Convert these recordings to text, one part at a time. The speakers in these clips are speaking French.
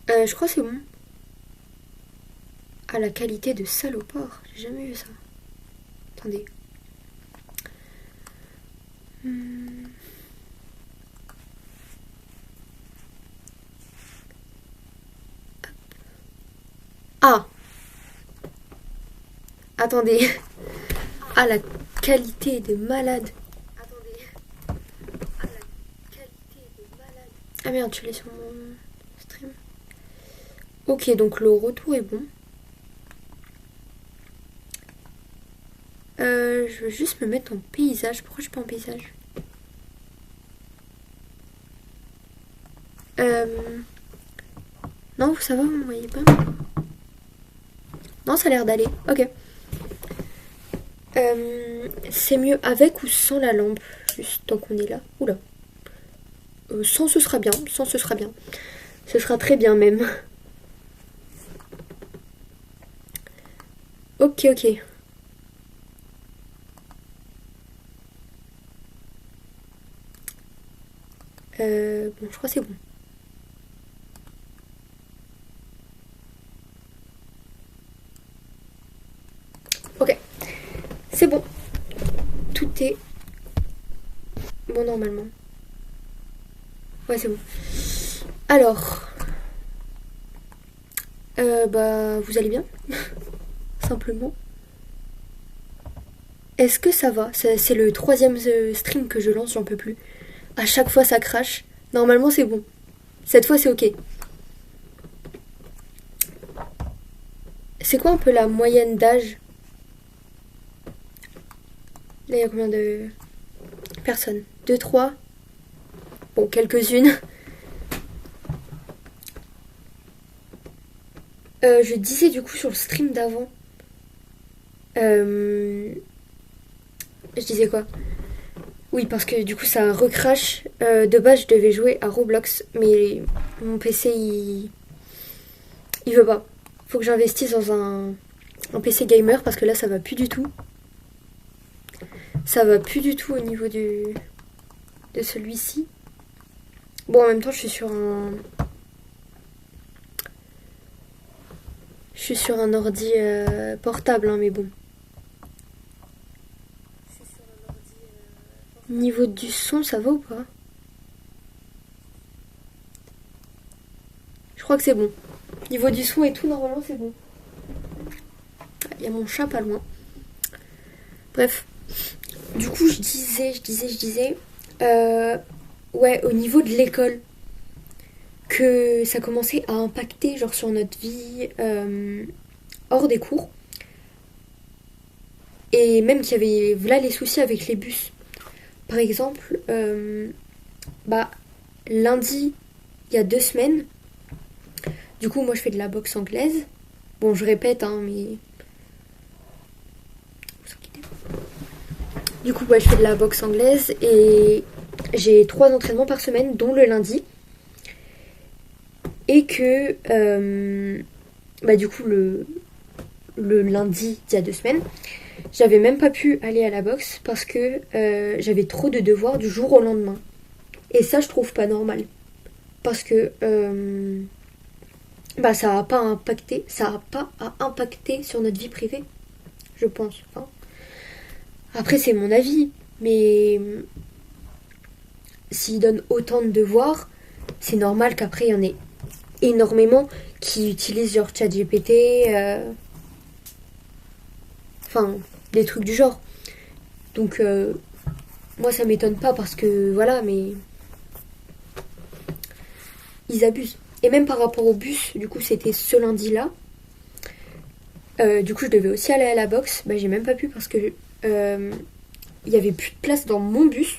Je crois que c'est bon. Ah, la qualité de salopard. J'ai jamais vu ça. Attendez. Hmm. Ah, attendez. Ah, la qualité de malade. Ah merde, tu l'as sur mon stream. Ok, donc le retour est bon. Je veux juste me mettre en paysage. Pourquoi je suis pas en paysage? Non, ça va, vous voyez pas? Non, ça a l'air d'aller. Ok. C'est mieux avec ou sans la lampe? Juste tant qu'on est là. Oula. Sans, ce sera bien. Sans, ce sera bien. Ce sera très bien même. Ok, ok. Bon, je crois que c'est bon. Ok. C'est bon. Tout est bon normalement. Ouais, c'est bon. Alors. Bah, vous allez bien? Simplement. Est-ce que ça va? C'est le troisième stream que je lance, j'en peux plus. À chaque fois ça crache. Normalement c'est bon. Cette fois c'est ok. C'est quoi un peu la moyenne d'âge? Là il y a combien de personnes? Deux, trois? Bon, quelques-unes. Je disais du coup sur le stream d'avant. Je disais quoi? Oui, parce que du coup ça recrache. De base je devais jouer à Roblox, mais mon PC il veut pas. Faut que j'investisse dans un PC gamer parce que là ça va plus du tout. Ça va plus du tout au niveau de celui-ci. Bon, en même temps, je suis sur un ordi portable, hein, mais bon. Niveau du son, ça va ou pas? Je crois que c'est bon. Niveau du son et tout, normalement, c'est bon. Il y a mon chat pas loin. Bref. Du coup, je disais. Ouais, au niveau de l'école, que ça commençait à impacter, genre, sur notre vie hors des cours. Et même qu'il y avait, voilà, les soucis avec les bus. Par exemple, bah, lundi, il y a 2 semaines, du coup, moi, je fais de la boxe anglaise. Bon, je répète, hein, mais... Du coup, ouais, je fais de la boxe anglaise et j'ai 3 entraînements par semaine, dont le lundi. Et que, bah, du coup, le lundi, il y a 2 semaines, j'avais même pas pu aller à la boxe parce que j'avais trop de devoirs du jour au lendemain. Et ça, je trouve pas normal. Parce que bah, ça a pas à impacter sur notre vie privée, je pense. Hein. Après, c'est mon avis, mais s'ils donnent autant de devoirs, c'est normal qu'après, il y en ait énormément qui utilisent genre ChatGPT, enfin, des trucs du genre. Donc, moi, ça m'étonne pas parce que, voilà, mais ils abusent. Et même par rapport au bus, du coup, c'était ce lundi-là. Du coup, je devais aussi aller à la boxe. Bah, j'ai même pas pu parce que il y avait plus de place dans mon bus.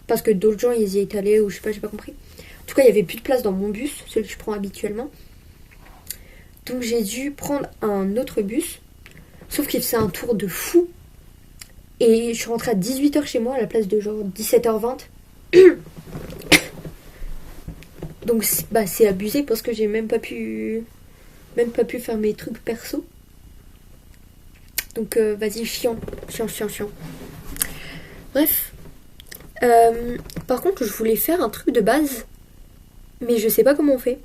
Parce que d'autres gens, ils y étaient allés ou je sais pas, j'ai pas compris. En tout cas, il y avait plus de place dans mon bus, celui que je prends habituellement. Donc, j'ai dû prendre un autre bus. Sauf qu'il faisait un tour de fou. Et je suis rentrée à 18h chez moi à la place de genre 17h20. Donc, bah, c'est abusé parce que j'ai même pas pu faire mes trucs perso. Donc vas-y, chiant. Bref. Par contre, je voulais faire un truc de base, mais je sais pas comment on fait.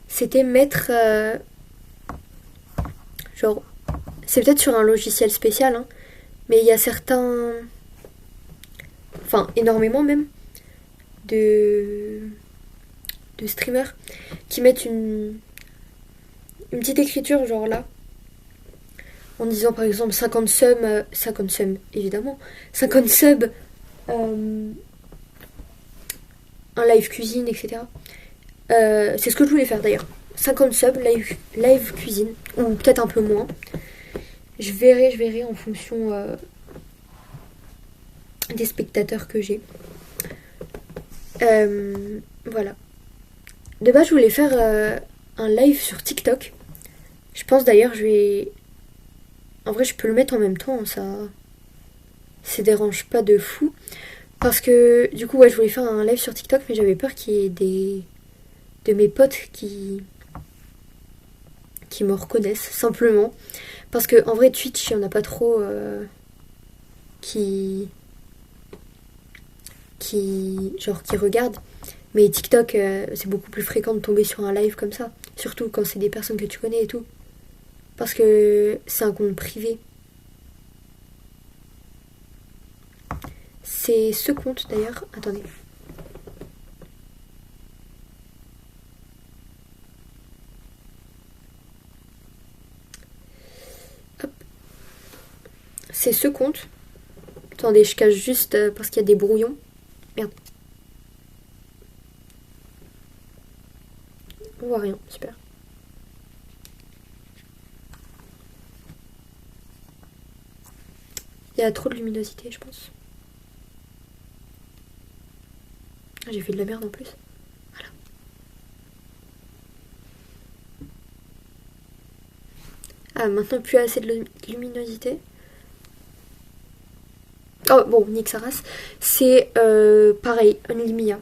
c'était mettre... genre, c'est peut-être sur un logiciel spécial, hein, mais il y a certains... Enfin, énormément même, de streamers qui mettent une petite écriture genre là, en disant par exemple 50 subs, 50 subs évidemment, 50 subs, un live cuisine, etc. C'est ce que je voulais faire d'ailleurs. 50 subs, live cuisine, ou peut-être un peu moins. Je verrai en fonction des spectateurs que j'ai. Voilà. De base, je voulais faire un live sur TikTok. Je pense d'ailleurs, je vais... En vrai, je peux le mettre en même temps, ça dérange pas de fou. Parce que, du coup, ouais, je voulais faire un live sur TikTok, mais j'avais peur qu'il y ait de mes potes qui me reconnaissent, simplement. Parce que, en vrai, Twitch, il y en a pas trop qui regardent. Mais TikTok, c'est beaucoup plus fréquent de tomber sur un live comme ça. Surtout quand c'est des personnes que tu connais et tout. Parce que c'est un compte privé. C'est ce compte d'ailleurs. Attendez. Hop. C'est ce compte. Attendez, je cache juste parce qu'il y a des brouillons. Merde. On voit rien, super. Il y a trop de luminosité, je pense. J'ai fait de la merde en plus. Voilà. Ah, maintenant plus assez de luminosité. Oh, bon, nique sa race. C'est pareil, Only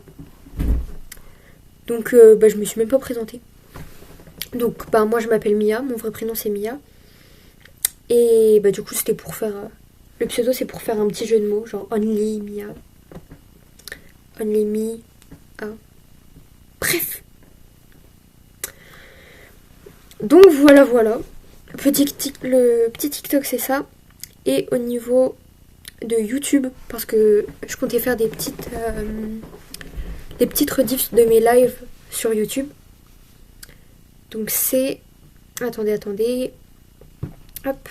Donc, je me suis même pas présentée. Donc, moi je m'appelle Mia, mon vrai prénom c'est Mia. Et du coup, c'était pour faire. Le pseudo, c'est pour faire un petit jeu de mots, genre Only Mia. Only Me. Ah. Bref. Donc, voilà. Le petit TikTok, c'est ça. Et au niveau de YouTube, parce que je comptais faire des petites rediffs de mes lives sur YouTube. Donc c'est... Attendez. Hop.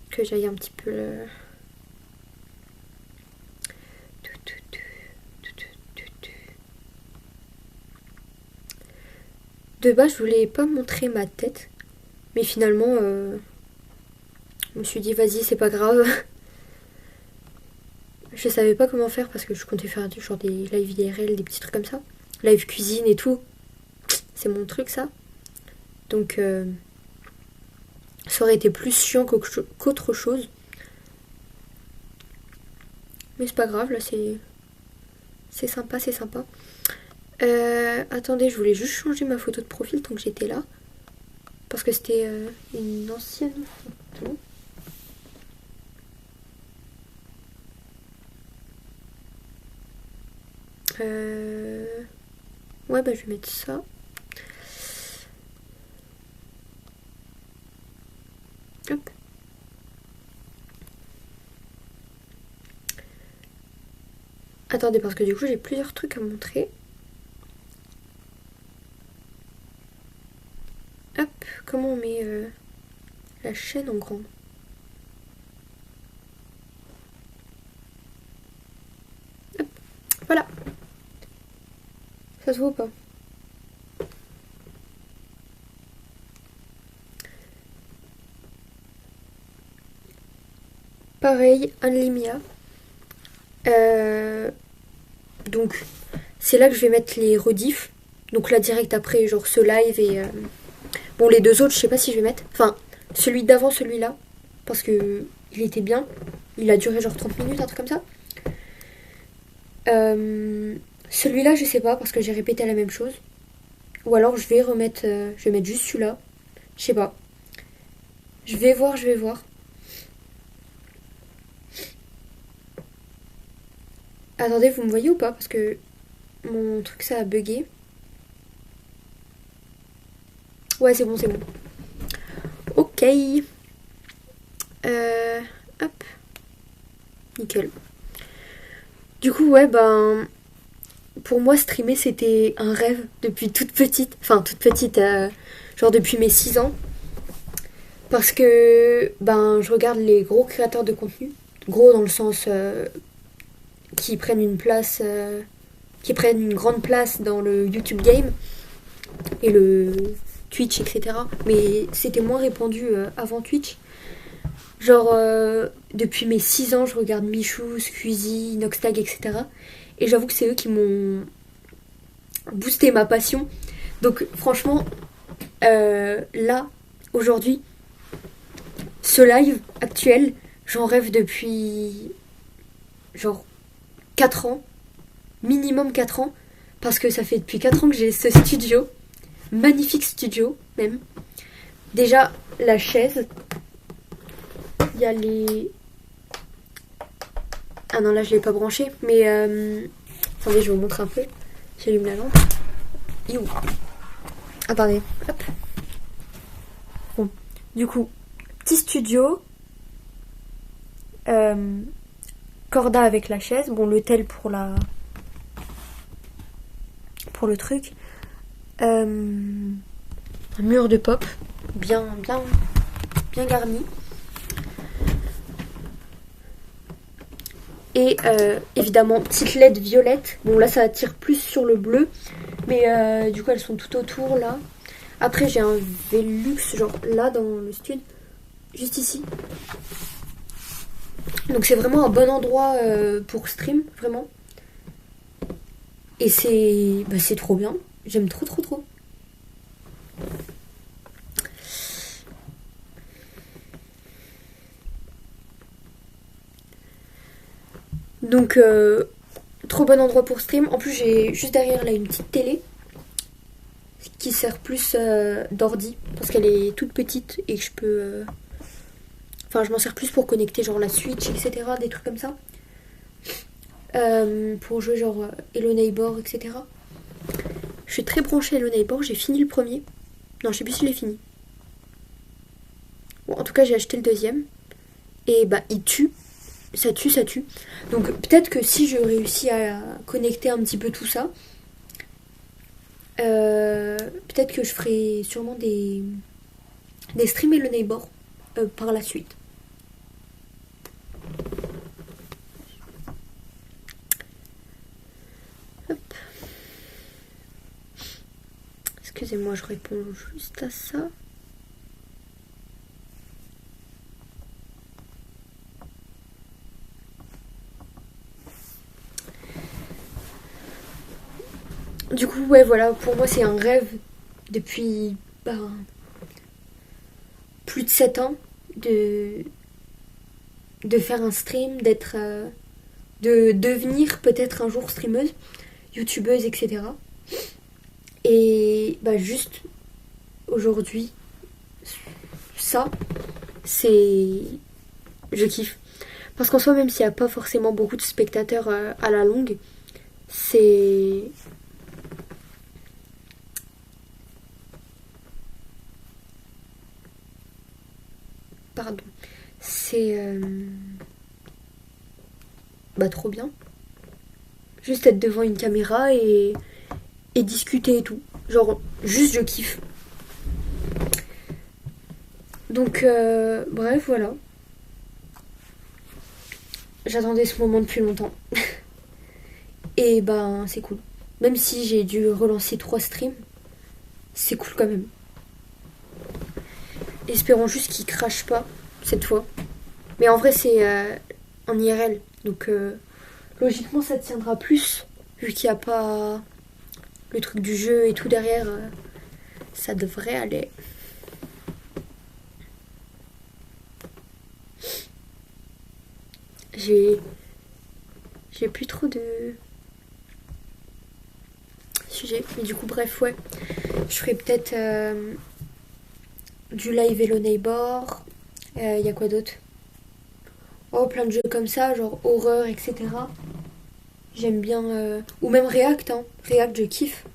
Que j'aille un petit peu le... De base, je voulais pas montrer ma tête. Mais finalement, je me suis dit, vas-y, c'est pas grave. Je savais pas comment faire parce que je comptais faire genre des live IRL, des petits trucs comme ça. Live cuisine et tout. C'est mon truc, ça. Donc, ça aurait été plus chiant qu'autre chose. Mais c'est pas grave, là, c'est sympa, c'est sympa. Attendez, je voulais juste changer ma photo de profil tant que j'étais là. Parce que c'était une ancienne photo. Ouais, je vais mettre ça. Hop. Attendez, parce que du coup, j'ai plusieurs trucs à montrer. Hop, comment on met la chaîne en grand? Hop, voilà. Ça se voit ou pas? Pareil, Unlimia. Donc, c'est là que je vais mettre les rediffs. Donc là, direct après, genre ce live et... Bon, les deux autres, je sais pas si je vais mettre. Enfin, celui d'avant, celui-là. Parce que il était bien. Il a duré genre 30 minutes, un truc comme ça. Celui-là, je sais pas, parce que j'ai répété la même chose. Ou alors, je vais remettre... je vais mettre juste celui-là. Je sais pas. Je vais voir. Attendez, vous me voyez ou pas? Parce que mon truc, ça a bugué. Ouais, c'est bon, c'est bon. Ok. Hop. Nickel. Du coup, ouais, ben... Pour moi, streamer, c'était un rêve depuis toute petite. Enfin, toute petite, genre depuis mes 6 ans. Parce que, ben, je regarde les gros créateurs de contenu. Gros dans le sens qui prennent une place... qui prennent une grande place dans le YouTube game. Et le Twitch, etc. Mais c'était moins répandu avant Twitch. Genre, depuis mes 6 ans, je regarde Michou, Squeezie, Noxtag, etc. Et j'avoue que c'est eux qui m'ont boosté ma passion. Donc, franchement, là, aujourd'hui, ce live actuel, j'en rêve depuis genre 4 ans, minimum 4 ans, parce que ça fait depuis 4 ans que j'ai ce studio, magnifique studio même. Déjà, la chaise, il y a les... Ah non, là je l'ai pas branché, mais attendez, je vous montre un peu. J'allume la lampe. Et où? Attendez, hop. Bon, du coup, petit studio. Corda avec la chaise. Bon, le tel pour la... pour le truc. Un mur de pop. Bien garni. Et évidemment, petite LED violette. Bon, là, ça attire plus sur le bleu. Mais du coup, elles sont tout autour, là. Après, j'ai un Velux, genre là, dans le stud. Juste ici. Donc, c'est vraiment un bon endroit pour stream, vraiment. Et c'est... Bah, c'est trop bien. J'aime trop. Donc, trop bon endroit pour stream. En plus, j'ai juste derrière là une petite télé qui sert plus d'ordi parce qu'elle est toute petite et que je peux... Enfin, je m'en sers plus pour connecter genre la Switch, etc. Des trucs comme ça. Pour jouer genre Hello Neighbor, etc. Je suis très branchée Hello Neighbor. J'ai fini le premier. Non, je sais plus si je l'ai fini. Bon, en tout cas, j'ai acheté le deuxième. Et bah, il tue. Ça tue. Donc peut-être que si je réussis à connecter un petit peu tout ça, peut-être que je ferai sûrement des streams Hello Neighbor par la suite. Hop. Excusez-moi, je réponds juste à ça. Du coup, ouais, voilà, pour moi, c'est un rêve depuis plus de 7 ans de faire un stream, d'être... de devenir peut-être un jour streameuse, youtubeuse, etc. Et bah juste aujourd'hui, ça, c'est... Je kiffe. Parce qu'en soi, même s'il n'y a pas forcément beaucoup de spectateurs à la longue, c'est... Pardon. C'est... bah trop bien. Juste être devant une caméra et discuter et tout. Genre, juste je kiffe. Donc, bref, voilà. J'attendais ce moment depuis longtemps. Et ben, c'est cool. Même si j'ai dû relancer 3 streams, c'est cool quand même. Espérons juste qu'il crache pas cette fois. Mais en vrai, c'est en IRL. Donc, logiquement, ça tiendra plus. Vu qu'il n'y a pas le truc du jeu et tout derrière, ça devrait aller. J'ai plus trop de sujets. Mais du coup, bref, ouais. Je ferai peut-être du live Hello Neighbor. Y a quoi d'autre? Oh, plein de jeux comme ça, genre horreur, etc. J'aime bien. Ou même React, hein. React, je kiffe.